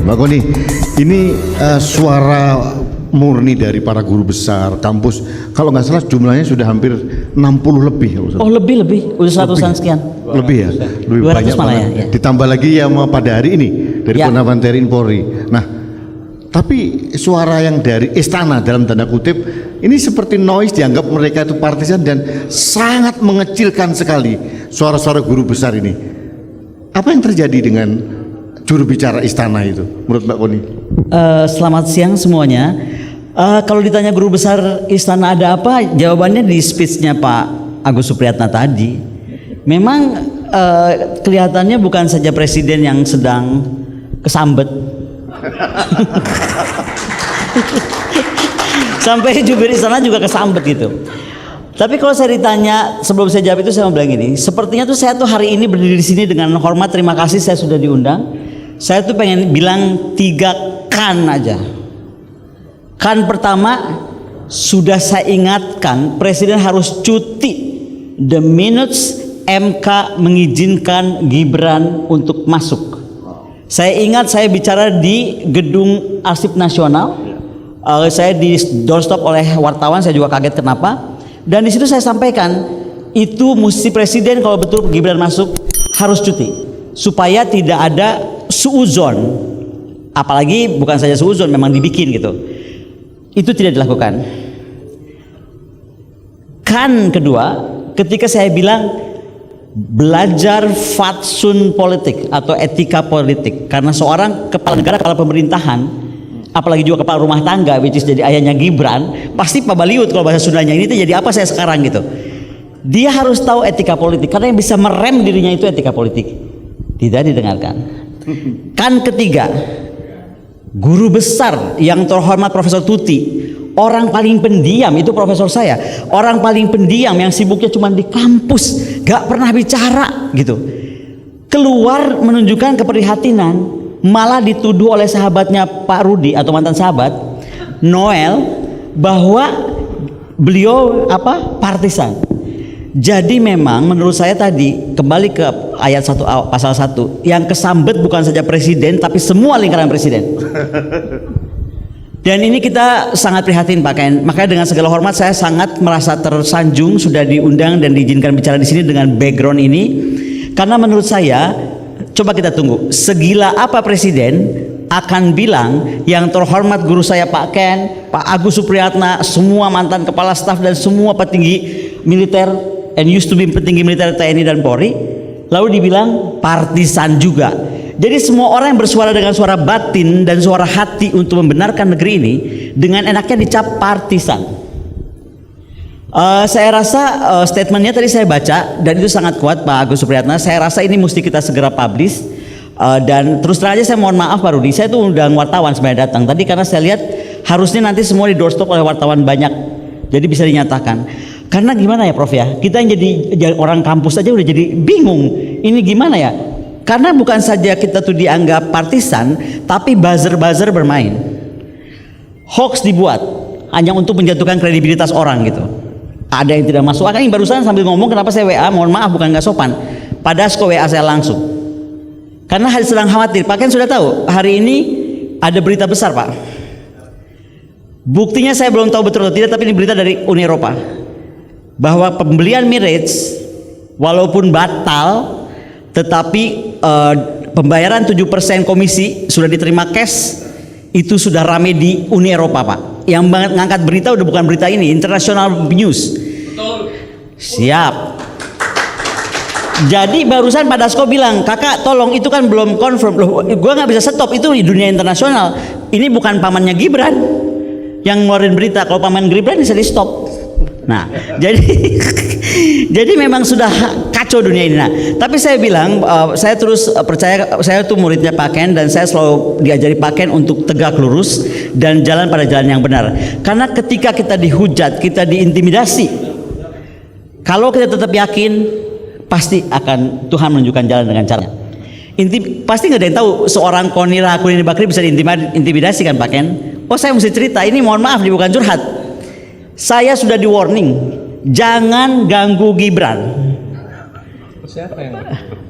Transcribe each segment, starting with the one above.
Mbak Koni, ini suara murni dari para guru besar kampus. Kalau nggak salah jumlahnya sudah hampir 60 lebih. Oh lebih, udah 100-an sekian. Lebih ya, lebih 200 banyak malah banget. ya. Ditambah lagi ya pada hari ini dari Ya. Purnama TNI Polri. Nah, tapi suara yang dari istana dalam tanda kutip ini seperti noise, dianggap mereka itu partisan dan sangat mengecilkan sekali suara-suara guru besar ini. Apa yang terjadi dengan juru bicara istana itu menurut Mbak Koni? Selamat siang semuanya. Kalau ditanya guru besar istana ada apa, jawabannya di speech-nya Pak Agus Supriyatna tadi. Memang kelihatannya bukan saja presiden yang sedang kesambet, sampai jubir istana juga kesambet gitu. Tapi kalau saya ditanya, sebelum saya jawab itu saya mau bilang ini, sepertinya tuh saya tuh hari ini berdiri di sini dengan hormat, terima kasih saya sudah diundang. Saya tuh pengen bilang 3 kan aja. Kan pertama, sudah saya ingatkan presiden harus cuti the minutes MK mengizinkan Gibran untuk masuk. Saya ingat saya bicara di gedung Arsip Nasional, saya di doorstop oleh wartawan, saya juga kaget kenapa. Dan di situ saya sampaikan itu mesti presiden kalau betul Gibran masuk harus cuti supaya tidak ada suuzon, apalagi bukan saja suuzon, memang dibikin gitu. Itu tidak dilakukan. Kan kedua, ketika saya bilang belajar fatsun politik atau etika politik, karena seorang kepala negara, kepala pemerintahan, apalagi juga kepala rumah tangga, which is jadi ayahnya Gibran, pasti Pak Baliut kalau bahasa Sundanya, ini tuh jadi apa saya sekarang gitu. Dia harus tahu etika politik, karena yang bisa merem dirinya itu etika politik. Tidak didengarkan. Kan ketiga, guru besar yang terhormat Profesor Tuti, orang paling pendiam itu profesor saya, orang paling pendiam yang sibuknya cuma di kampus, gak pernah bicara gitu, keluar menunjukkan keprihatinan, malah dituduh oleh sahabatnya Pak Rudi atau mantan sahabat Noel bahwa beliau partisan. Jadi memang menurut saya tadi, kembali ke ayat 1 pasal 1, yang kesambet bukan saja presiden tapi semua lingkaran presiden. Dan ini kita sangat prihatin Pak Ken. Makanya dengan segala hormat saya sangat merasa tersanjung sudah diundang dan diizinkan bicara di sini dengan background ini. Karena menurut saya, coba kita tunggu segila apa presiden akan bilang yang terhormat guru saya Pak Ken, Pak Agus Supriyatna, semua mantan kepala staf dan semua petinggi militer and used to be petinggi militer TNI dan Polri, lalu dibilang partisan juga. Jadi semua orang yang bersuara dengan suara batin dan suara hati untuk membenarkan negeri ini, dengan enaknya dicap partisan. Saya rasa statementnya tadi saya baca dan itu sangat kuat Pak Agus Supriyatna. Saya rasa ini mesti kita segera publish. Dan terus terang aja saya mohon maaf Pak Rudi, saya tuh undang wartawan sebenarnya datang tadi karena saya lihat harusnya nanti semua di doorstop oleh wartawan banyak, jadi bisa dinyatakan. Karena gimana ya Prof ya, kita yang jadi orang kampus aja udah jadi bingung, ini gimana ya? Karena bukan saja kita tuh dianggap partisan, tapi buzzer-buzzer bermain, hoax dibuat hanya untuk menjatuhkan kredibilitas orang gitu. Ada yang tidak masuk akal. Ini barusan sambil ngomong kenapa saya WA, mohon maaf bukan nggak sopan, pada Dasko WA saya langsung. Karena sedang khawatir, Pak Ken sudah tahu hari ini ada berita besar Pak. Buktinya saya belum tahu betul atau tidak, tapi ini berita dari Uni Eropa bahwa pembelian Mirage walaupun batal, tetapi pembayaran 7% komisi sudah diterima cash, itu sudah rame di Uni Eropa Pak. Yang ngangkat berita udah bukan berita ini, international news. Betul. Siap. Jadi barusan Pak Dasko bilang, kakak tolong itu kan belum confirm. Loh, gue nggak bisa stop, itu di dunia internasional. Ini bukan pamannya Gibran yang ngeluarin berita. Kalau paman Gibran bisa di stop. Nah, jadi memang sudah kacau dunia ini. Nah, tapi saya bilang, saya terus percaya, saya tuh muridnya Pak Ken dan saya selalu diajari Pak Ken untuk tegak lurus dan jalan pada jalan yang benar. Karena ketika kita dihujat, kita diintimidasi, kalau kita tetap yakin pasti akan Tuhan menunjukkan jalan dengan caranya. Pasti nggak ada yang tahu seorang Konira Kurnia Bakri bisa diintimidasi kan Pak Ken? Oh saya mesti cerita, ini mohon maaf ini bukan curhat. Saya sudah di warning, jangan ganggu Gibran. Siapa yang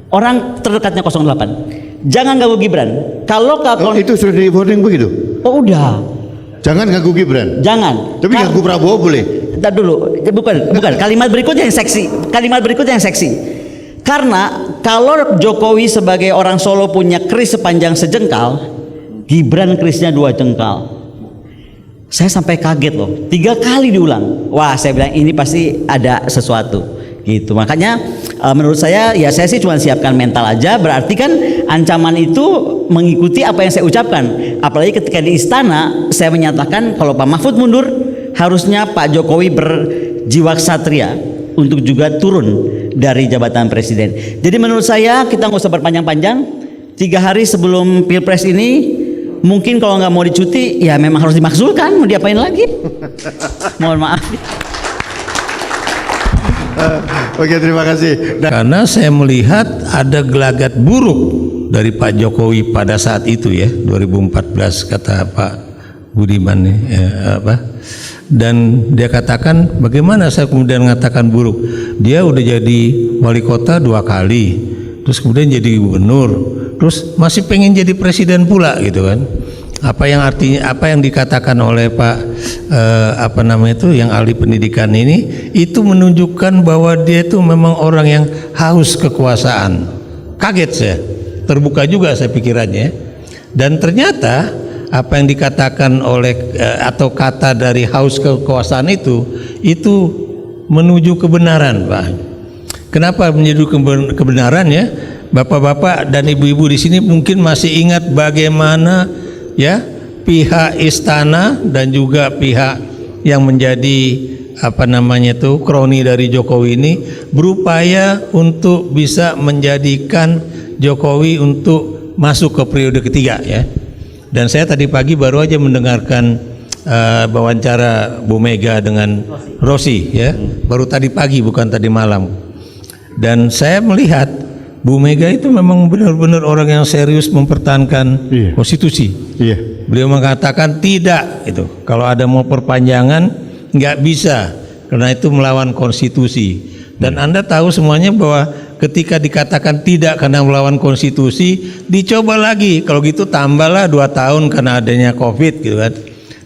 Orang terdekatnya 08. Jangan ganggu Gibran. Kalau itu sudah di warning begitu? Oh udah. Jangan ganggu Gibran. Jangan. Tapi ganggu Prabowo boleh. Bentar dulu, bukan. Kalimat berikutnya yang seksi. Karena kalau Jokowi sebagai orang Solo punya keris sepanjang sejengkal, Gibran kerisnya 2 jengkal. Saya sampai kaget loh, 3 kali diulang. Wah, saya bilang ini pasti ada sesuatu. Gitu. Makanya menurut saya ya saya sih cuma siapkan mental aja. Berarti kan ancaman itu mengikuti apa yang saya ucapkan. Apalagi ketika di istana saya menyatakan kalau Pak Mahfud mundur, harusnya Pak Jokowi berjiwa ksatria untuk juga turun dari jabatan presiden. Jadi menurut saya kita nggak usah berpanjang-panjang. 3 hari sebelum Pilpres ini mungkin kalau nggak mau dicuti ya memang harus dimakzulkan. Mau diapain lagi? Mohon maaf. Oke, terima kasih. Karena saya melihat ada gelagat buruk dari Pak Jokowi pada saat itu ya, 2014 kata Pak Budiman dan dia katakan bagaimana saya kemudian mengatakan buruk. Dia udah jadi wali kota 2 kali, terus kemudian jadi gubernur, terus masih pengen jadi presiden pula gitu kan. Apa yang dikatakan oleh Pak yang ahli pendidikan ini itu menunjukkan bahwa dia itu memang orang yang haus kekuasaan. Kaget saya, terbuka juga saya pikirannya. Dan ternyata apa yang dikatakan oleh atau kata dari haus kekuasaan itu menuju kebenaran, Pak. Kenapa menuju kebenaran ya? Bapak-bapak dan ibu-ibu di sini mungkin masih ingat bagaimana ya pihak istana dan juga pihak yang menjadi kroni dari Jokowi ini berupaya untuk bisa menjadikan Jokowi untuk masuk ke periode ketiga ya. Dan saya tadi pagi baru aja mendengarkan wawancara Bu Mega dengan Rossi ya, baru tadi pagi bukan tadi malam. Dan saya melihat Bu Mega itu memang benar-benar orang yang serius mempertahankan konstitusi. Iya. Beliau mengatakan tidak itu. Kalau ada mau perpanjangan nggak bisa karena itu melawan konstitusi. Dan Anda tahu semuanya bahwa ketika dikatakan tidak karena melawan konstitusi, dicoba lagi. Kalau gitu tambahlah 2 tahun karena adanya COVID gitu kan.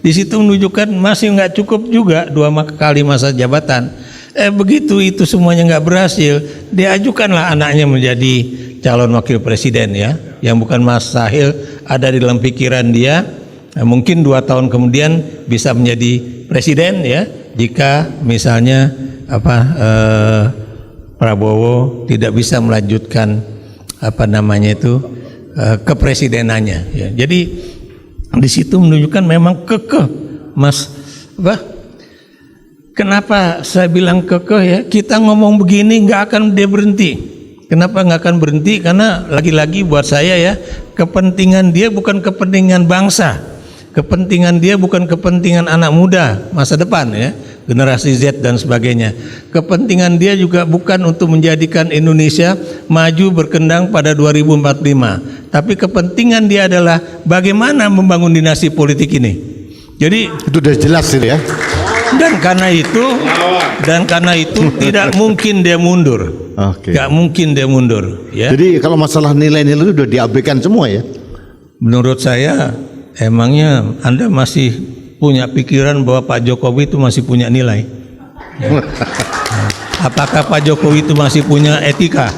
Di situ menunjukkan masih nggak cukup juga 2 kali masa jabatan. Begitu itu semuanya nggak berhasil, diajukanlah anaknya menjadi calon wakil presiden ya, yang bukan Mas Sahil ada di dalam pikiran dia. Mungkin 2 tahun kemudian bisa menjadi presiden ya, jika misalnya Prabowo tidak bisa melanjutkan kepresidenannya. Ya. Jadi di situ menunjukkan memang kekeh, Mas. Kenapa saya bilang kekeh ya? Kita ngomong begini nggak akan dia berhenti. Kenapa nggak akan berhenti? Karena lagi-lagi buat saya ya, kepentingan dia bukan kepentingan bangsa, kepentingan dia bukan kepentingan anak muda masa depan ya, generasi Z dan sebagainya. Kepentingan dia juga bukan untuk menjadikan Indonesia maju berkembang pada 2045, tapi kepentingan dia adalah bagaimana membangun dinasti politik ini. Jadi itu udah jelas itu ya. Dan karena itu tidak mungkin dia mundur. Oke. Gak mungkin dia mundur. Ya. Jadi kalau masalah nilai-nilai itu udah diabaikan semua ya. Menurut saya, emangnya Anda masih punya pikiran bahwa Pak Jokowi itu masih punya nilai? Ya. Apakah Pak Jokowi itu masih punya etika?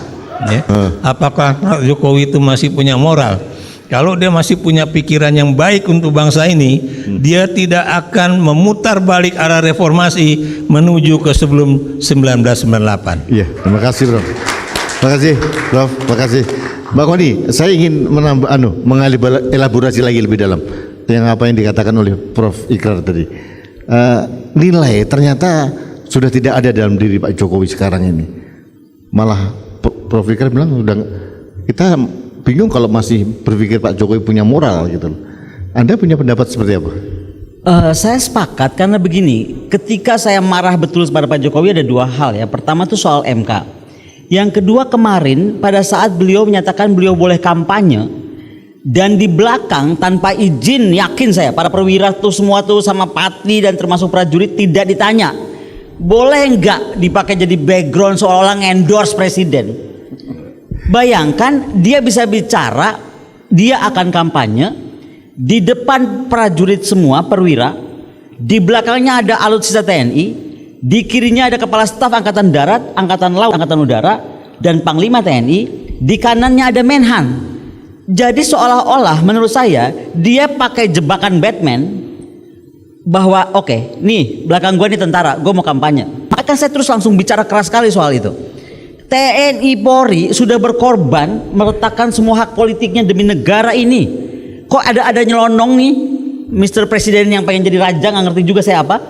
Ya. Apakah Pak Jokowi itu masih punya moral? Kalau dia masih punya pikiran yang baik untuk bangsa ini, dia tidak akan memutar balik arah reformasi menuju ke sebelum 1998. Iya, terima kasih Bro. Terima kasih Prof, terima kasih. Mbak Koni, saya ingin menambah elaborasi lagi lebih dalam yang apa yang dikatakan oleh Prof Ikrar tadi. Nilai ternyata sudah tidak ada dalam diri Pak Jokowi sekarang ini. Malah Prof Ikrar bilang udah kita bingung kalau masih berpikir Pak Jokowi punya moral gitu. Anda punya pendapat seperti apa? Saya sepakat karena begini, ketika saya marah betul kepada Pak Jokowi ada 2 hal ya. Pertama itu soal MK. Yang kedua, kemarin pada saat beliau menyatakan beliau boleh kampanye dan di belakang tanpa izin, yakin saya para perwira tuh semua tuh sama Patli dan termasuk prajurit tidak ditanya boleh nggak dipakai jadi background seolah-olah endorse presiden. Bayangkan dia bisa bicara, dia akan kampanye di depan prajurit semua perwira, di belakangnya ada alutsista TNI, di kirinya ada kepala staf angkatan darat, angkatan laut, angkatan udara, dan panglima TNI, di kanannya ada Menhan. Jadi seolah-olah menurut saya dia pakai jebakan Batman bahwa oke, nih belakang gue nih tentara, gue mau kampanye. Maka saya terus langsung bicara keras sekali soal itu. TNI Polri sudah berkorban meletakkan semua hak politiknya demi negara ini. Kok ada nyelonong nih Mr. Presiden yang pengen jadi raja, nggak ngerti juga saya apa.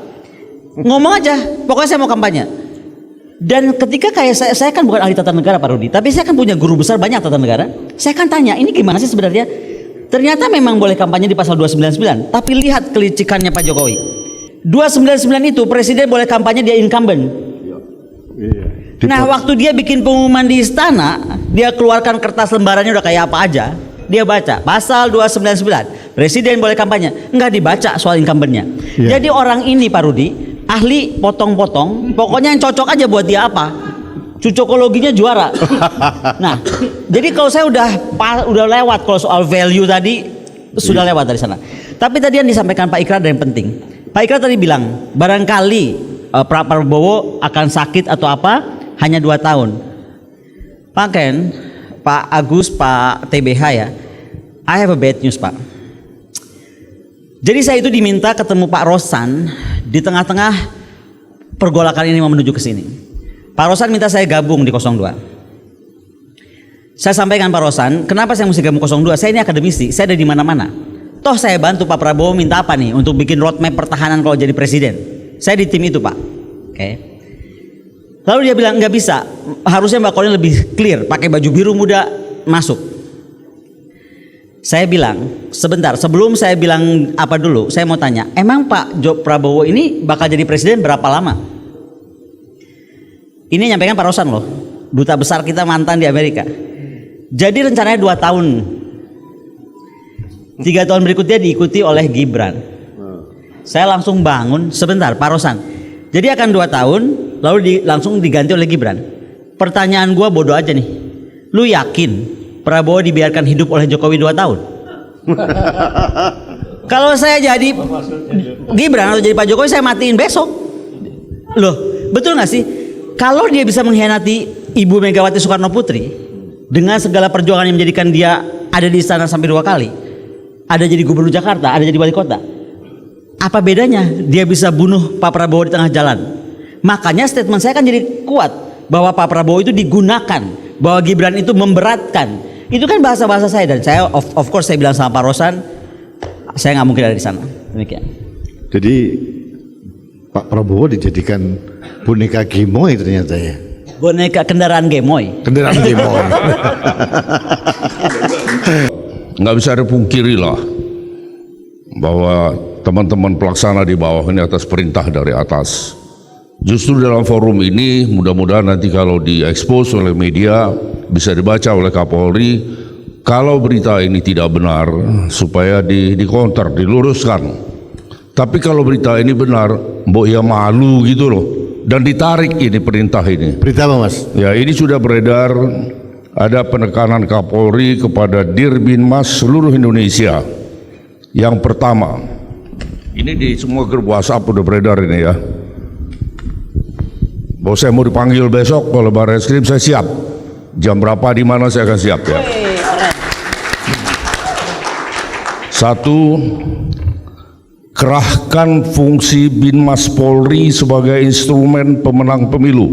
Ngomong aja, pokoknya saya mau kampanye. Dan ketika kayak saya kan bukan ahli tata negara Pak Rudi, tapi saya kan punya guru besar banyak tata negara. Saya kan tanya, ini gimana sih sebenarnya? Ternyata memang boleh kampanye di pasal 299, tapi lihat kelicikannya Pak Jokowi. 299 itu presiden boleh kampanye, dia incumbent. Nah, waktu dia bikin pengumuman di istana, dia keluarkan kertas lembarannya udah kayak apa aja. Dia baca pasal 299, presiden boleh kampanye, nggak dibaca soal incumbentnya. Jadi orang ini Pak Rudi ahli potong-potong, pokoknya yang cocok aja buat dia apa, cocokologinya juara. Nah, jadi kalau saya udah lewat kalau soal value tadi sudah lewat dari sana. Tapi tadi yang disampaikan Pak Ikrar ada yang penting. Pak Ikrar tadi bilang barangkali Pak Prabowo akan sakit atau apa hanya 2 tahun. Pak Ken, Pak Agus, Pak TBH ya, I have a bad news Pak. Jadi saya itu diminta ketemu Pak Rosan di tengah-tengah pergolakan ini mau menuju ke sini. Pak Rosan minta saya gabung di 02. Saya sampaikan Pak Rosan, kenapa saya mesti gabung 02? Saya ini akademisi, saya ada di mana-mana. Toh saya bantu Pak Prabowo minta apa nih untuk bikin roadmap pertahanan kalau jadi presiden. Saya di tim itu Pak. Oke. Lalu dia bilang nggak bisa, harusnya Mbak Kolin lebih clear, pakai baju biru muda masuk. Saya bilang, sebentar sebelum saya bilang apa dulu, saya mau tanya, emang Pak Prabowo ini bakal jadi presiden berapa lama? Ini nyampaikan Pak Rosan loh, duta besar kita mantan di Amerika. Jadi rencananya 2 tahun, 3 tahun berikutnya diikuti oleh Gibran. Saya langsung bangun, sebentar Pak Rosan, jadi akan 2 tahun, lalu langsung diganti oleh Gibran. Pertanyaan gua bodoh aja nih, lu yakin Prabowo dibiarkan hidup oleh Jokowi 2 tahun? Kalau saya jadi Gibran atau jadi Pak Jokowi, saya matiin besok. Loh, betul gak sih? Kalau dia bisa mengkhianati Ibu Megawati Soekarno Putri dengan segala perjuangan yang menjadikan dia ada di istana sampai 2 kali, ada jadi gubernur Jakarta, ada jadi wali kota, apa bedanya dia bisa bunuh Pak Prabowo di tengah jalan? Makanya statement saya kan jadi kuat bahwa Pak Prabowo itu digunakan, bahwa Gibran itu memberatkan. Itu kan bahasa-bahasa saya, dan saya of course saya bilang sama Pak Rosan, saya nggak mungkin ada di sana. Demikian. Jadi Pak Prabowo dijadikan boneka gemoy ternyata ya. Boneka kendaraan gemoy. Kendaraan gemoy. Nggak bisa dipungkiri lah bahwa teman-teman pelaksana di bawah ini atas perintah dari atas. Justru dalam forum ini mudah-mudahan nanti kalau diekspos oleh media bisa dibaca oleh Kapolri, kalau berita ini tidak benar supaya dikonter, diluruskan. Tapi kalau berita ini benar, mbok ya malu gitu loh, dan ditarik ini perintah ini. Berita apa Mas? Ya, ini sudah beredar, ada penekanan Kapolri kepada Dirbinmas seluruh Indonesia. Yang pertama, ini di semua grup WhatsApp udah beredar ini ya. Bahwa saya mau dipanggil besok oleh Barreskrim, saya siap. Jam berapa, di mana saya akan siap ya. 1. Kerahkan fungsi Binmas Polri sebagai instrumen pemenang pemilu.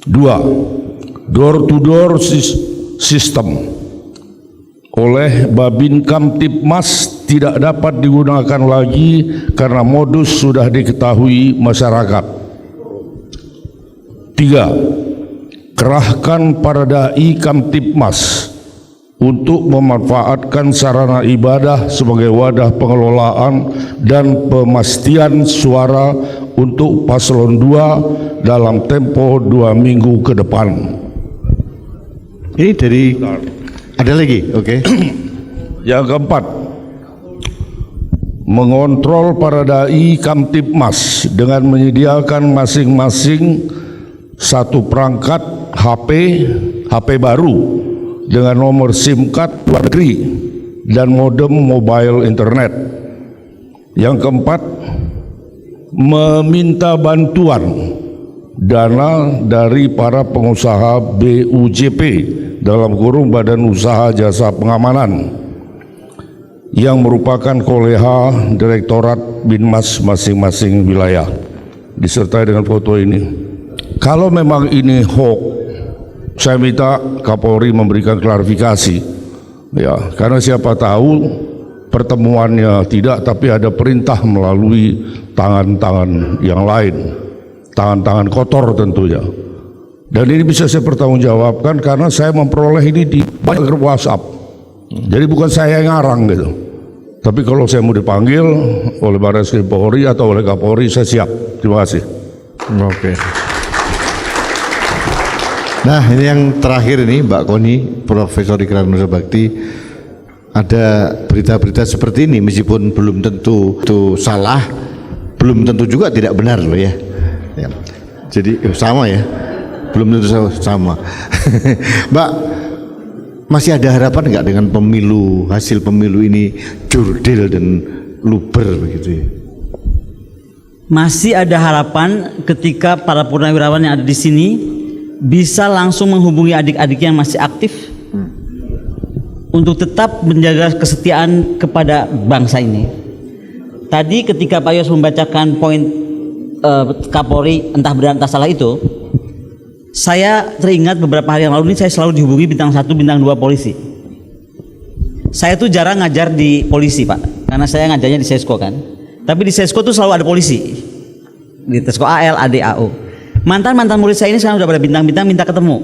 2. Door to door system oleh Babin Kamtibmas tidak dapat digunakan lagi karena modus sudah diketahui masyarakat. 3. Kerahkan para dai Kamtibmas untuk memanfaatkan sarana ibadah sebagai wadah pengelolaan dan pemastian suara untuk paslon 2 dalam tempo 2 minggu ke depan. Ini dari ada lagi, oke. Yang keempat, mengontrol para dai Kamtibmas dengan menyediakan masing-masing satu perangkat HP baru dengan nomor SIM card luar negeri dan modem mobile internet. Yang keempat, meminta bantuan dana dari para pengusaha BUJP dalam kurung Badan Usaha Jasa Pengamanan yang merupakan koleha Direktorat Binmas masing-masing wilayah, disertai dengan foto ini. Kalau memang ini hoax, saya minta Kapolri memberikan klarifikasi, ya, karena siapa tahu pertemuannya tidak, tapi ada perintah melalui tangan-tangan yang lain, tangan-tangan kotor tentunya. Dan ini bisa saya pertanggungjawabkan karena saya memperoleh ini di banyak grup WhatsApp. Jadi bukan saya yang ngarang gitu. Tapi kalau saya mau dipanggil oleh Barreskrim Polri atau oleh Kapolri, saya siap. Terima kasih. Oke. Nah, ini yang terakhir ini Mbak Koni, Profesor Ikrar Nusa Bakti. Ada berita-berita seperti ini meskipun belum tentu itu salah, belum tentu juga tidak benar loh ya. Ya. Jadi sama ya. Belum tentu sama. Mbak, masih ada harapan nggak dengan pemilu, hasil pemilu ini jurdil dan luber begitu ya? Masih ada harapan ketika para purnawirawan yang ada di sini bisa langsung menghubungi adik-adik yang masih aktif untuk tetap menjaga kesetiaan kepada bangsa ini. Tadi ketika Pak Yos membacakan poin Kapolri entah benar entah salah itu, saya teringat beberapa hari yang lalu ini saya selalu dihubungi bintang 1, bintang 2 polisi. Saya tuh jarang ngajar di polisi Pak, karena saya ngajarnya di Sesko kan. Tapi di Sesko tuh selalu ada polisi, di Sesko AL, AD, AO. Mantan murid saya ini sekarang udah pada bintang-bintang minta ketemu.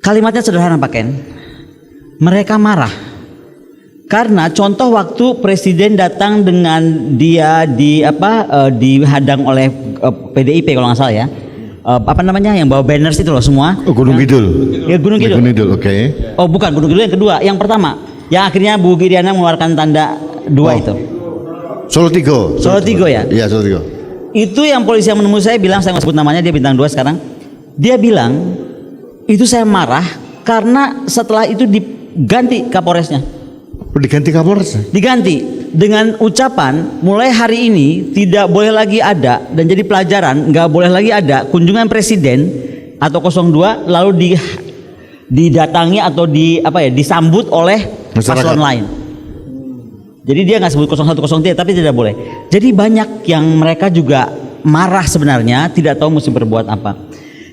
Kalimatnya sederhana Pak Ken. Mereka marah karena contoh waktu presiden datang dengan dia dihadang oleh PDIP kalau nggak salah ya. Apa namanya yang bawa banners itu loh semua. Oh, Gunung Kidul. Ya Gunung Kidul. Gunung Kidul, oke. Oh bukan Gunung Kidul yang kedua, yang pertama. Yang akhirnya Bu Giriana mengeluarkan tanda 2 itu. Solo Tigo ya. Iya, Solo Tigo. Itu yang polisi yang menemui saya bilang, saya nggak sebut namanya, dia bintang 2 sekarang. Dia bilang itu saya marah karena setelah itu diganti Kapolresnya. Diganti Kapolres? Diganti dengan ucapan mulai hari ini tidak boleh lagi ada, dan jadi pelajaran nggak boleh lagi ada kunjungan presiden atau 02 lalu didatangi atau disambut oleh paslon lain. Jadi dia nggak sebut 01, 03 tapi tidak boleh. Jadi banyak yang mereka juga marah sebenarnya, tidak tahu mesti berbuat apa.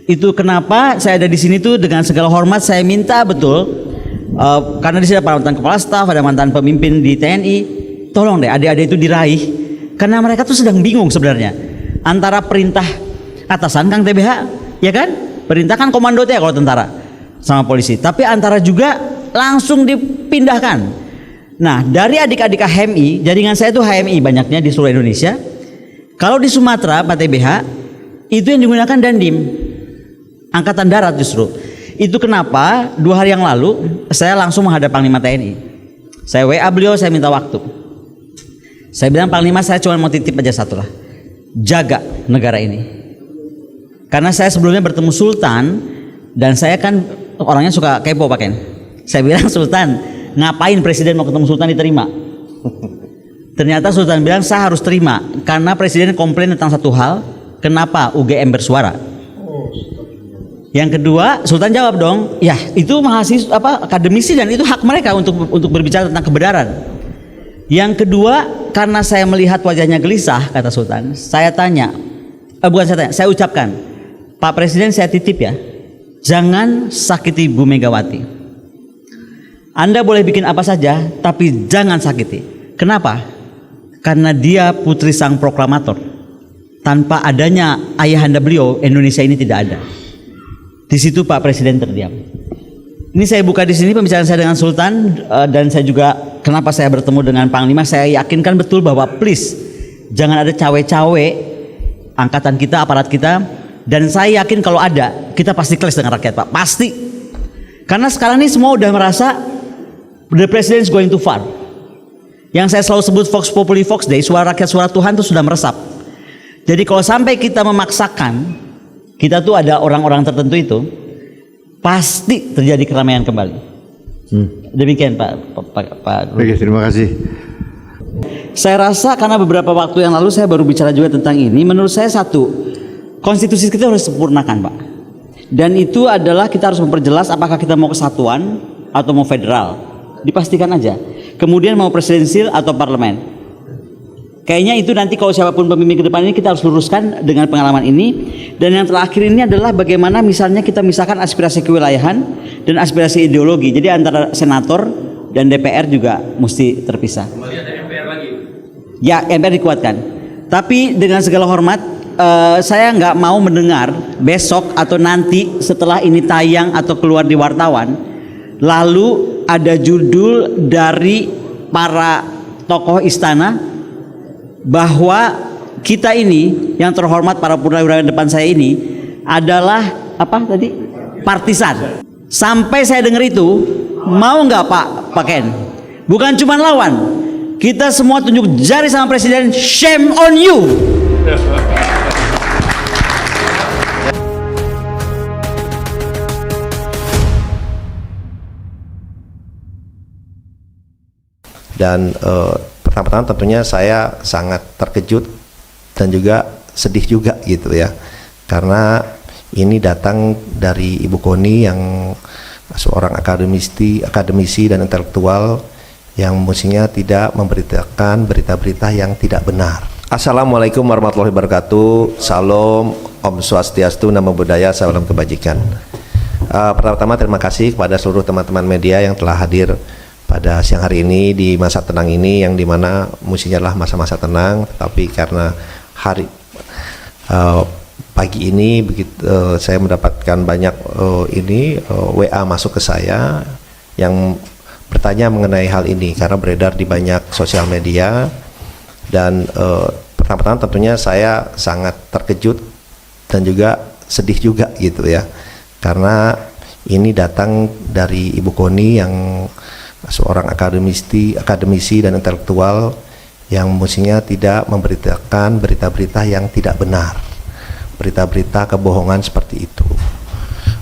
Itu kenapa saya ada di sini tuh dengan segala hormat saya minta betul. Karena di sini ada mantan kepala staf, ada mantan pemimpin di TNI, tolong deh adik-adik itu diraih, karena mereka tuh sedang bingung sebenarnya antara perintah atasan Kang TBH, ya kan? Perintah kan komando ya kalau tentara sama polisi, tapi antara juga langsung dipindahkan. Nah, dari adik-adik HMI, jaringan saya itu HMI banyaknya di seluruh Indonesia. Kalau di Sumatera Pak TBH itu yang digunakan Dandim, Angkatan Darat justru. Itu kenapa 2 hari yang lalu saya langsung menghadap Panglima TNI. Saya WA beliau, saya minta waktu. Saya bilang, Panglima saya cuma mau titip aja satu lah, jaga negara ini. Karena saya sebelumnya bertemu Sultan dan saya kan orangnya suka kepo Pak Ken. Saya bilang, Sultan, ngapain presiden mau ketemu Sultan diterima? Ternyata Sultan bilang saya harus terima karena presiden komplain tentang satu hal, kenapa UGM bersuara. Yang kedua, Sultan jawab dong, ya itu mahasiswa akademisi dan itu hak mereka untuk berbicara tentang kebenaran. Yang kedua, karena saya melihat wajahnya gelisah, kata Sultan, saya tanya, saya ucapkan, Pak Presiden saya titip ya, jangan sakiti Bu Megawati. Anda boleh bikin apa saja, tapi jangan sakiti. Kenapa? Karena dia putri sang proklamator. Tanpa adanya ayahanda beliau, Indonesia ini tidak ada. Di situ Pak Presiden terdiam. Ini saya buka di sini pembicaraan saya dengan Sultan, dan saya juga kenapa saya bertemu dengan Panglima, saya yakinkan betul bahwa please jangan ada cawe-cawe angkatan kita, aparat kita, dan saya yakin kalau ada, kita pasti clash dengan rakyat, Pak. Pasti. Karena sekarang ini semua udah merasa the president is going too far. Yang saya selalu sebut Vox Populi Vox Dei, suara rakyat, suara Tuhan itu sudah meresap. Jadi kalau sampai kita memaksakan, kita tuh ada orang-orang tertentu itu, pasti terjadi keramaian kembali. Demikian Pak. Oke, terima kasih. Saya rasa karena beberapa waktu yang lalu saya baru bicara juga tentang ini, menurut saya satu, konstitusi kita harus sempurnakan, Pak. Dan itu adalah kita harus memperjelas apakah kita mau kesatuan atau mau federal. Dipastikan aja. Kemudian mau presidensil atau parlemen. Kayaknya itu nanti kalau siapapun pemimpin ke depan ini kita harus luruskan dengan pengalaman ini. Dan yang terakhir ini adalah bagaimana misalnya kita misahkan aspirasi kewilayahan dan aspirasi ideologi. Jadi antara senator dan DPR juga mesti terpisah. Kembali ada MPR lagi. Ya, MPR dikuatkan. Tapi dengan segala hormat, saya nggak mau mendengar besok atau nanti setelah ini tayang atau keluar di wartawan, lalu ada judul dari para tokoh istana bahwa kita ini yang terhormat, para purnawirawan depan saya ini adalah apa tadi? Partisan. Sampai saya dengar itu, mau nggak Pak Ken? Bukan cuma lawan, kita semua tunjuk jari sama presiden, shame on you. Dan pertama-tama tentunya saya sangat terkejut dan juga sedih juga gitu ya, karena ini datang dari Ibu Koni yang seorang akademisi dan intelektual yang mestinya tidak memberitakan berita-berita yang tidak benar. Assalamualaikum warahmatullahi wabarakatuh. Salam, Om Swastiastu, Namo Buddhaya, salam kebajikan. Pertama-tama terima kasih kepada seluruh teman-teman media yang telah hadir pada siang hari ini di masa tenang ini, yang dimana mestinya adalah masa-masa tenang, tapi karena hari pagi ini begitu saya mendapatkan banyak WA masuk ke saya yang bertanya mengenai hal ini karena beredar di banyak sosial media. Dan pertama-tama tentunya saya sangat terkejut dan juga sedih juga gitu ya, karena ini datang dari Ibu Koni yang seorang akademisi dan intelektual yang mestinya tidak memberitakan berita-berita yang tidak benar, berita-berita kebohongan seperti itu.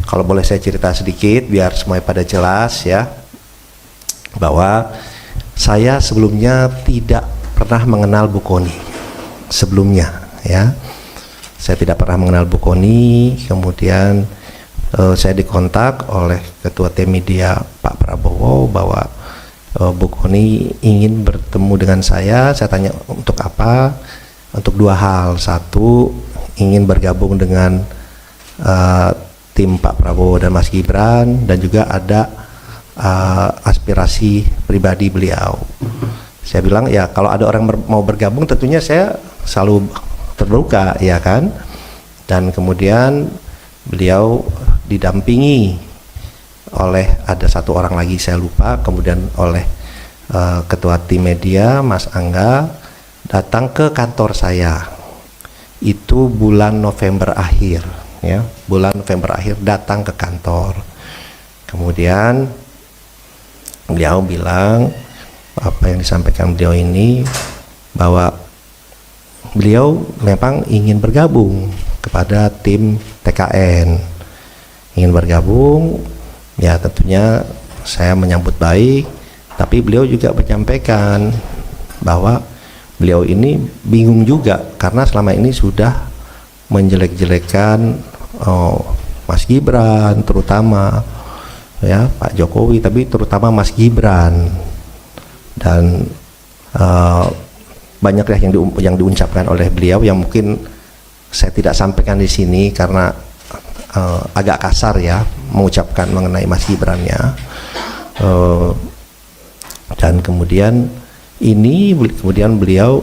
Kalau boleh saya cerita sedikit biar semuanya pada jelas ya, bahwa saya sebelumnya tidak pernah mengenal Bu Koni sebelumnya ya. Saya tidak pernah mengenal Bu Koni, kemudian saya dikontak oleh Ketua Tim Media Pak Prabowo bahwa Bu Koni ingin bertemu dengan saya. Saya tanya untuk apa? Untuk dua hal. Satu, ingin bergabung dengan tim Pak Prabowo dan Mas Gibran, dan juga ada aspirasi pribadi beliau. Saya bilang ya kalau ada orang mau bergabung tentunya saya selalu terbuka ya kan. Dan kemudian beliau didampingi oleh ada satu orang lagi saya lupa, kemudian oleh Ketua Tim Media Mas Angga datang ke kantor saya itu bulan November akhir ya, bulan November akhir datang ke kantor. Kemudian beliau bilang apa yang disampaikan beliau ini, bahwa beliau memang ingin bergabung kepada tim TKN, ingin bergabung ya. Tentunya saya menyambut baik, tapi beliau juga menyampaikan bahwa beliau ini bingung juga karena selama ini sudah menjelek-jelekan Mas Gibran terutama ya, Pak Jokowi, tapi terutama Mas Gibran, dan banyak ya yang diucapkan oleh beliau yang mungkin saya tidak sampaikan di sini karena agak kasar ya mengucapkan mengenai Mas Gibran ya. Dan kemudian beliau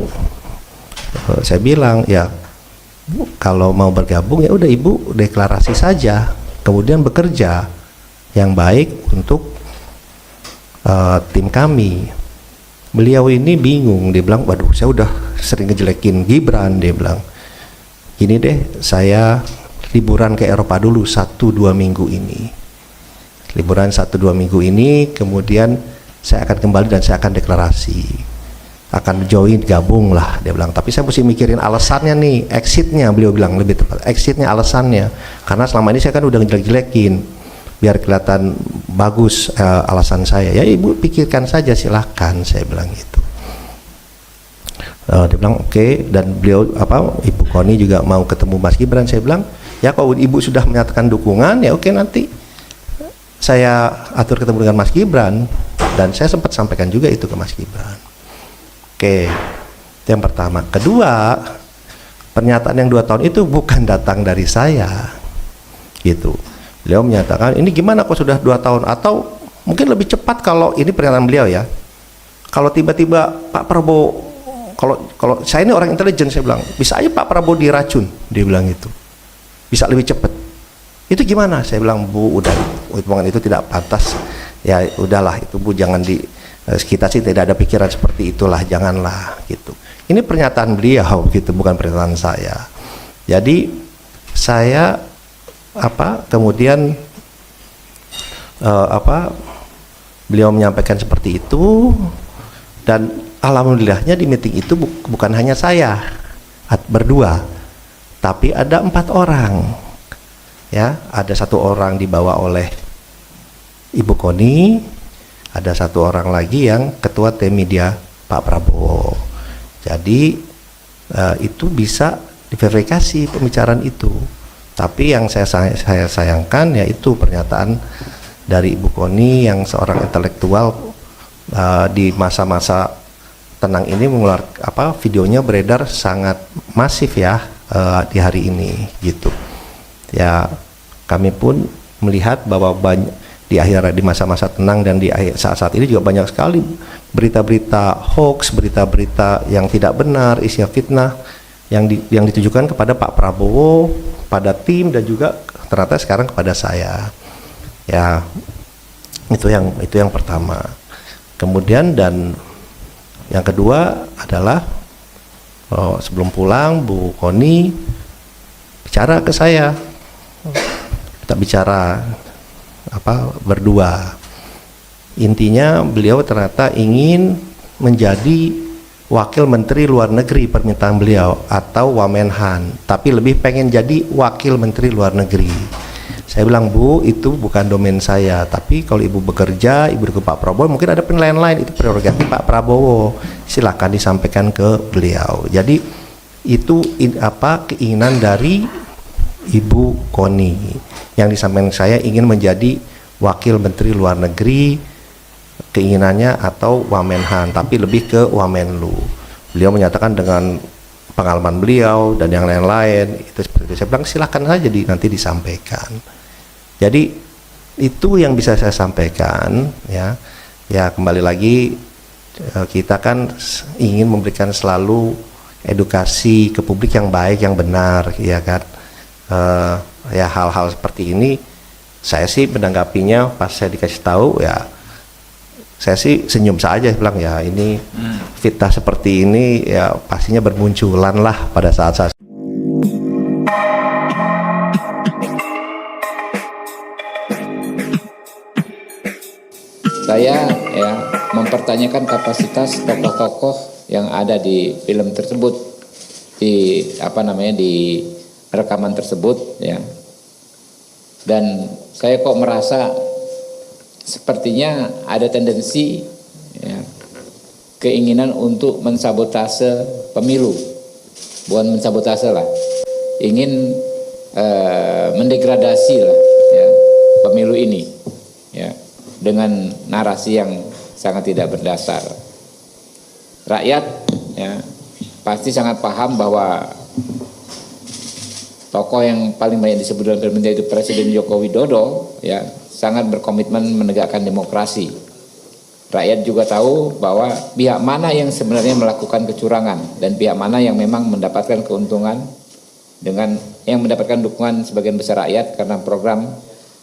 saya bilang ya Bu, kalau mau bergabung ya udah Ibu deklarasi saja, kemudian bekerja yang baik untuk tim kami. Beliau ini bingung, dia bilang waduh saya udah sering ngejelekin Gibran, dia bilang gini deh, saya liburan ke Eropa dulu 1-2 minggu ini. Liburan 1-2 minggu ini, kemudian saya akan kembali dan saya akan deklarasi, akan join, gabung lah, dia bilang. Tapi saya mesti mikirin alasannya nih, exitnya, beliau bilang lebih tepat, exitnya, alasannya. Karena selama ini saya kan udah ngejelek-jelekin, biar kelihatan bagus alasan saya. Ya ibu pikirkan saja, silahkan, saya bilang gitu. Dia bilang oke, dan beliau Ibu Koni juga mau ketemu Mas Gibran. Saya bilang ya kalau ibu sudah menyatakan dukungan ya oke, nanti saya atur ketemu dengan Mas Gibran, dan saya sempat sampaikan juga itu ke Mas Gibran. Oke, itu yang pertama. Kedua, pernyataan yang 2 tahun itu bukan datang dari saya, gitu. Beliau menyatakan ini gimana kok sudah 2 tahun, atau mungkin lebih cepat kalau ini pernyataan beliau ya. Kalau tiba-tiba Pak Prabowo, kalau saya ini orang intelijen, saya bilang bisa aja Pak Prabowo diracun, dia bilang gitu, bisa lebih cepat. Itu gimana? Saya bilang Bu, udah hitungan itu tidak pantas. Ya udahlah itu Bu, jangan kita sih tidak ada pikiran seperti itulah, janganlah gitu. Ini pernyataan beliau gitu, bukan pernyataan saya. Jadi saya kemudian beliau menyampaikan seperti itu, dan alhamdulillahnya di meeting itu bukan hanya saya berdua, tapi ada 4 orang. Ya, ada 1 orang dibawa oleh Ibu Koni, ada 1 orang lagi yang ketua tim media Pak Prabowo. Jadi itu bisa diverifikasi pembicaraan itu. Tapi yang saya sayangkan yaitu pernyataan dari Ibu Koni yang seorang intelektual di masa-masa tenang ini mengeluarkan videonya beredar sangat masif ya di hari ini gitu. Ya kami pun melihat bahwa di masa-masa tenang dan di saat-saat ini juga banyak sekali berita-berita hoax, berita-berita yang tidak benar, isinya fitnah yang ditujukan kepada Pak Prabowo, pada tim, dan juga ternyata sekarang kepada saya. Ya itu yang pertama. Kemudian dan yang kedua adalah sebelum pulang Bu Koni bicara ke saya, kita bicara berdua. Intinya beliau ternyata ingin menjadi wakil menteri luar negeri, permintaan beliau, atau Wamenhan, tapi lebih pengen jadi wakil menteri luar negeri. Saya bilang Bu, itu bukan domain saya, tapi kalau ibu bekerja, ibu ke Pak Prabowo, mungkin ada penilaian lain, itu prerogatif Pak Prabowo, silakan disampaikan ke beliau. Jadi itu keinginan dari Ibu Koni, yang disampaikan saya ingin menjadi wakil menteri luar negeri, keinginannya, atau Wamenhan, tapi lebih ke Wamenlu. Beliau menyatakan dengan pengalaman beliau dan yang lain-lain itu seperti itu. Saya bilang silakan saja nanti disampaikan. Jadi itu yang bisa saya sampaikan ya. Ya kembali lagi, kita kan ingin memberikan selalu edukasi ke publik yang baik, yang benar, ya kan. Ya hal-hal seperti ini saya sih menanggapinya pas saya dikasih tahu ya, saya sih senyum saja, bilang ya ini fitnah seperti ini ya pastinya bermunculan lah pada saat-saat. Saya ya mempertanyakan kapasitas tokoh-tokoh yang ada di film tersebut, di di rekaman tersebut ya. Dan saya kok merasa sepertinya ada tendensi ya, keinginan untuk mensabotase pemilu, bukan mensabotase lah, ingin mendegradasi lah ya, pemilu ini ya, dengan narasi yang sangat tidak berdasar. Rakyat ya pasti sangat paham bahwa tokoh yang paling banyak disebut dalam film itu Presiden Joko Widodo ya sangat berkomitmen menegakkan demokrasi. Rakyat juga tahu bahwa pihak mana yang sebenarnya melakukan kecurangan dan pihak mana yang memang mendapatkan keuntungan dengan yang mendapatkan dukungan sebagian besar rakyat karena program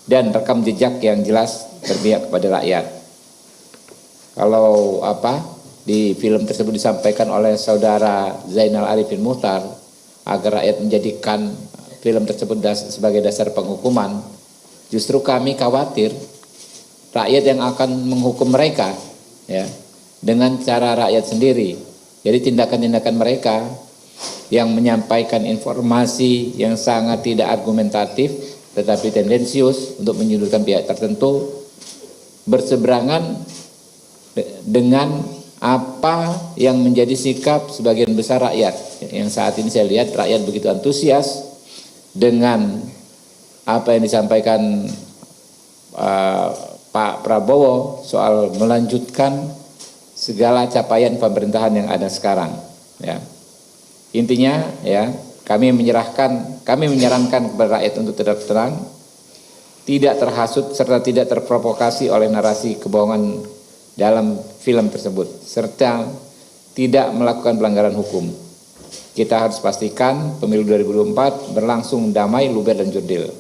dan rekam jejak yang jelas berpihak kepada rakyat. Kalau di film tersebut disampaikan oleh saudara Zainal Arifin Muchtar agar rakyat menjadikan film tersebut sebagai dasar penghukuman, justru kami khawatir rakyat yang akan menghukum mereka ya dengan cara rakyat sendiri. Jadi tindakan-tindakan mereka yang menyampaikan informasi yang sangat tidak argumentatif tetapi tendensius untuk menyudutkan pihak tertentu berseberangan dengan apa yang menjadi sikap sebagian besar rakyat. Yang saat ini saya lihat rakyat begitu antusias dengan apa yang disampaikan Pak Prabowo soal melanjutkan segala capaian pemerintahan yang ada sekarang. Ya. Intinya ya kami menyarankan kepada rakyat untuk tetap tenang, tidak terhasut serta tidak terprovokasi oleh narasi kebohongan dalam film tersebut, serta tidak melakukan pelanggaran hukum. Kita harus pastikan pemilu 2024 berlangsung damai, luber dan jurdil.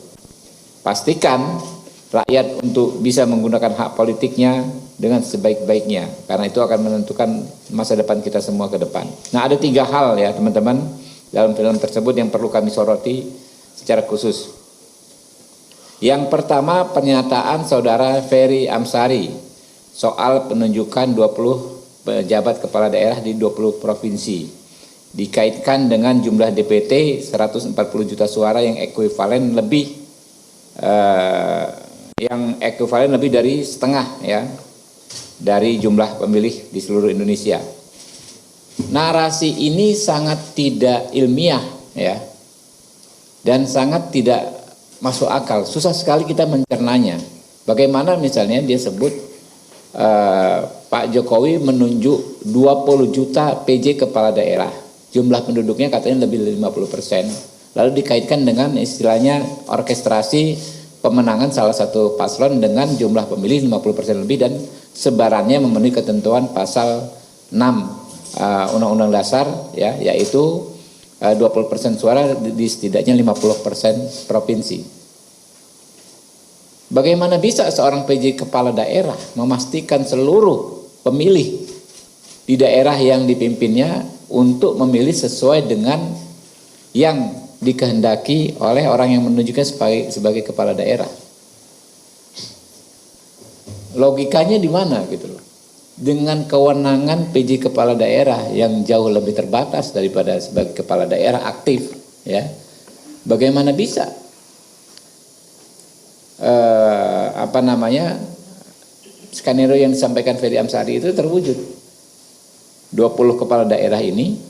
Pastikan rakyat untuk bisa menggunakan hak politiknya dengan sebaik-baiknya, karena itu akan menentukan masa depan kita semua ke depan. Nah, ada 3 hal ya teman-teman dalam film tersebut yang perlu kami soroti secara khusus. Yang pertama, pernyataan saudara Ferry Amsari soal penunjukan 20 pejabat kepala daerah di 20 provinsi, dikaitkan dengan jumlah DPT 140 juta suara yang ekuivalen lebih dari setengah ya dari jumlah pemilih di seluruh Indonesia. Narasi ini sangat tidak ilmiah ya dan sangat tidak masuk akal. Susah sekali kita mencernanya. Bagaimana misalnya dia sebut Pak Jokowi menunjuk 20 juta PJ kepala daerah, jumlah penduduknya katanya lebih dari 50%, lalu dikaitkan dengan istilahnya orkestrasi pemenangan salah satu paslon dengan jumlah pemilih 50% lebih dan sebarannya memenuhi ketentuan pasal 6 Undang-Undang Dasar ya, yaitu 20% suara di setidaknya 50% provinsi. Bagaimana bisa seorang PJ kepala daerah memastikan seluruh pemilih di daerah yang dipimpinnya untuk memilih sesuai dengan yang dikehendaki oleh orang yang menunjuknya sebagai kepala daerah? Logikanya di mana gitu loh? Dengan kewenangan PJ kepala daerah yang jauh lebih terbatas daripada sebagai kepala daerah aktif, ya, bagaimana bisa skenario yang disampaikan Ferry Amsari itu terwujud? 20 kepala daerah ini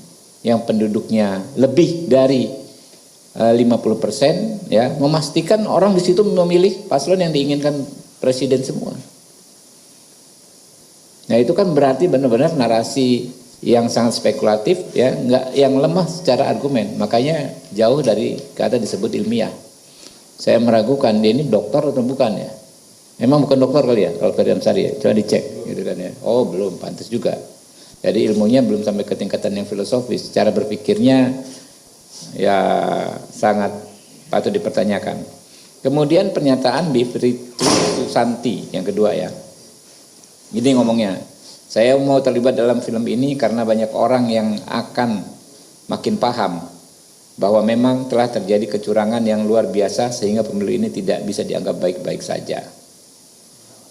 yang penduduknya lebih dari 50% ya, memastikan orang di situ memilih paslon yang diinginkan presiden semua. Nah, itu kan berarti benar-benar narasi yang sangat spekulatif ya, yang lemah secara argumen. Makanya jauh dari kata disebut ilmiah. Saya meragukan dia ini dokter atau bukan ya. Memang bukan dokter kali ya kalau Ferry Amsari ya. Coba dicek gitu kan ya. Oh, belum, pantas juga. Jadi ilmunya belum sampai ke tingkatan yang filosofis. Cara berpikirnya ya sangat patut dipertanyakan. Kemudian pernyataan Bivitri Susanti yang kedua ya. Gini ngomongnya, saya mau terlibat dalam film ini karena banyak orang yang akan makin paham bahwa memang telah terjadi kecurangan yang luar biasa sehingga pemilu ini tidak bisa dianggap baik-baik saja.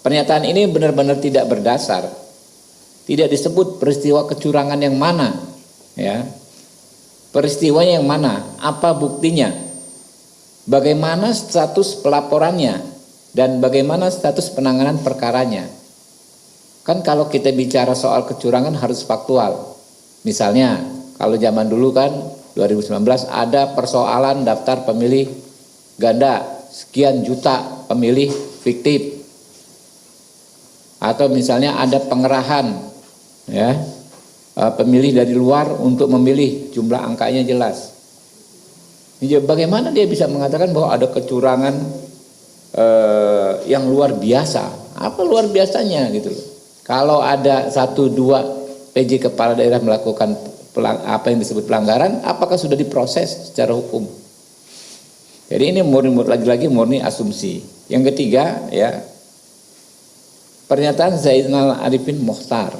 Pernyataan ini benar-benar tidak berdasar. Tidak disebut peristiwa kecurangan yang mana, ya. Peristiwanya yang mana? Apa buktinya? Bagaimana status pelaporannya? Dan bagaimana status penanganan perkaranya? Kan kalau kita bicara soal kecurangan harus faktual. Misalnya, kalau zaman dulu kan 2019 ada persoalan daftar pemilih ganda, sekian juta pemilih fiktif. Atau misalnya ada pengerahan ya, pemilih dari luar untuk memilih, jumlah angkanya jelas. Bagaimana dia bisa mengatakan bahwa ada kecurangan yang luar biasa? Apa luar biasanya gitu loh? Kalau ada 1-2 PJ kepala daerah melakukan apa yang disebut pelanggaran, apakah sudah diproses secara hukum? Jadi ini lagi-lagi murni asumsi. Yang ketiga ya, pernyataan Zainal Arifin Mokhtar.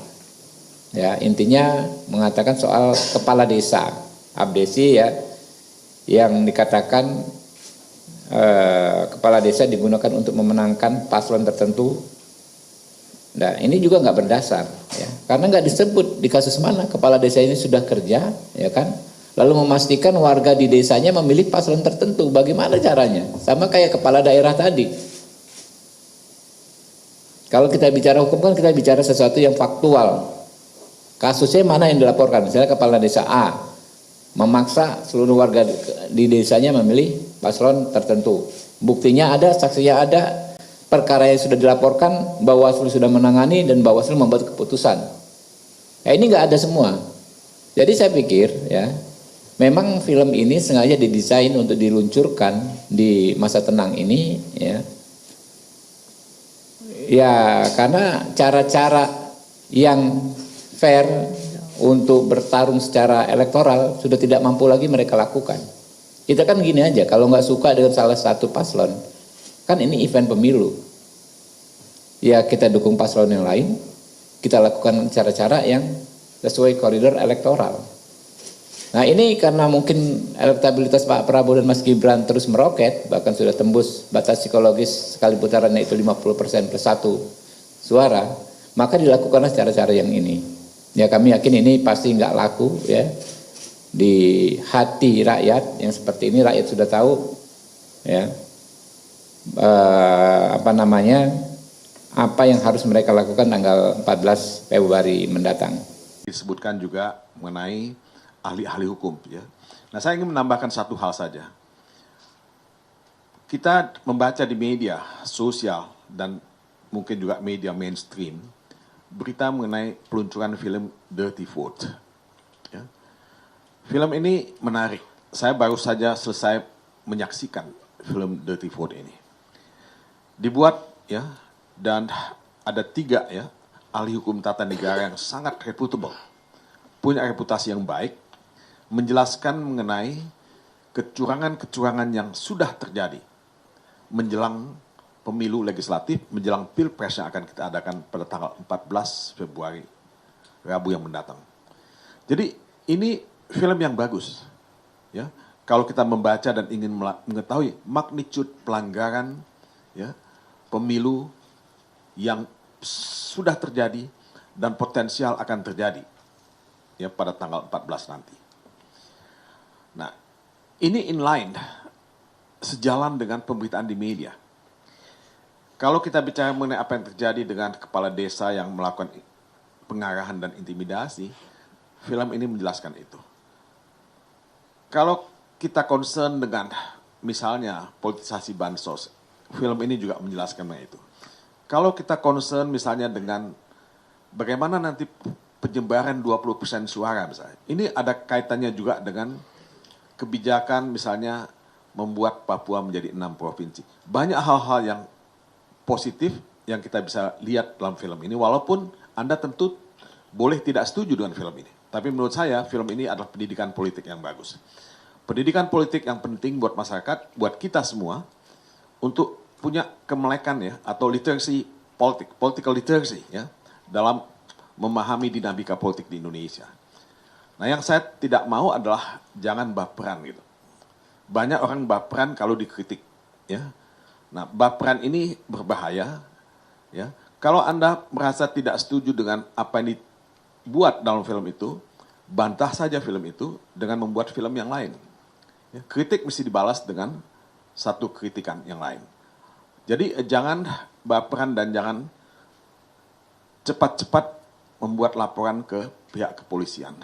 Ya, intinya mengatakan soal kepala desa, abdesi ya, yang dikatakan kepala desa digunakan untuk memenangkan paslon tertentu. Nah, ini juga nggak berdasar, ya, karena nggak disebut di kasus mana kepala desa ini sudah kerja, ya kan, lalu memastikan warga di desanya memilih paslon tertentu. Bagaimana caranya? Sama kayak kepala daerah tadi. Kalau kita bicara hukum kan kita bicara sesuatu yang faktual. Kasusnya mana yang dilaporkan? Misalnya kepala desa A memaksa seluruh warga di desanya memilih paslon tertentu. Buktinya ada, saksinya ada. Perkara yang sudah dilaporkan, Bawaslu sudah menangani dan Bawaslu membuat keputusan. Ya, ini nggak ada semua. Jadi saya pikir, ya, memang film ini sengaja didesain untuk diluncurkan di masa tenang ini, ya. Ya, karena cara-cara yang fair untuk bertarung secara elektoral sudah tidak mampu lagi mereka lakukan. Kita kan gini aja, kalau nggak suka dengan salah satu paslon, kan ini event pemilu, ya kita dukung paslon yang lain, kita lakukan cara-cara yang sesuai koridor elektoral. Nah ini karena mungkin elektabilitas Pak Prabowo dan Mas Gibran terus meroket, bahkan sudah tembus batas psikologis sekali putarannya itu 50% plus 1 suara, maka dilakukanlah cara-cara yang ini. Ya kami yakin ini pasti nggak laku, ya, di hati rakyat yang seperti ini. Rakyat sudah tahu, ya, apa yang harus mereka lakukan tanggal 14 Februari mendatang. Disebutkan juga mengenai ahli-ahli hukum, ya. Nah, saya ingin menambahkan satu hal saja. Kita membaca di media sosial dan mungkin juga media mainstream berita mengenai peluncuran film Dirty Vote. Ya. Film ini menarik. Saya baru saja selesai menyaksikan film Dirty Vote ini. Dibuat, ya, dan ada 3, ya, ahli hukum tata negara yang sangat reputable, punya reputasi yang baik, menjelaskan mengenai kecurangan-kecurangan yang sudah terjadi menjelang pemilu legislatif, menjelang pilpres yang akan kita adakan pada tanggal 14 Februari, Rabu yang mendatang. Jadi ini film yang bagus, ya. Kalau kita membaca dan ingin mengetahui magnitude pelanggaran, ya, pemilu yang sudah terjadi dan potensial akan terjadi, ya, pada tanggal 14 nanti. Nah, ini inline, sejalan dengan pemberitaan di media. Kalau kita bicara mengenai apa yang terjadi dengan kepala desa yang melakukan pengarahan dan intimidasi, film ini menjelaskan itu. Kalau kita concern dengan misalnya politisasi bansos, film ini juga menjelaskan mengenai itu. Kalau kita concern misalnya dengan bagaimana nanti penyebaran 20% suara misalnya, ini ada kaitannya juga dengan kebijakan misalnya membuat Papua menjadi 6 provinsi. Banyak hal-hal yang positif yang kita bisa lihat dalam film ini, walaupun Anda tentu boleh tidak setuju dengan film ini. Tapi menurut saya film ini adalah pendidikan politik yang bagus. Pendidikan politik yang penting buat masyarakat, buat kita semua, untuk punya kemelekan, ya, atau literacy politik, political literacy, ya, dalam memahami dinamika politik di Indonesia. Nah, yang saya tidak mau adalah jangan baperan gitu. Banyak orang baperan kalau dikritik, ya. Nah, baperan ini berbahaya, ya. Kalau Anda merasa tidak setuju dengan apa yang dibuat dalam film itu, bantah saja film itu dengan membuat film yang lain. Ya, kritik mesti dibalas dengan satu kritikan yang lain. Jadi jangan baperan dan jangan cepat-cepat membuat laporan ke pihak kepolisian.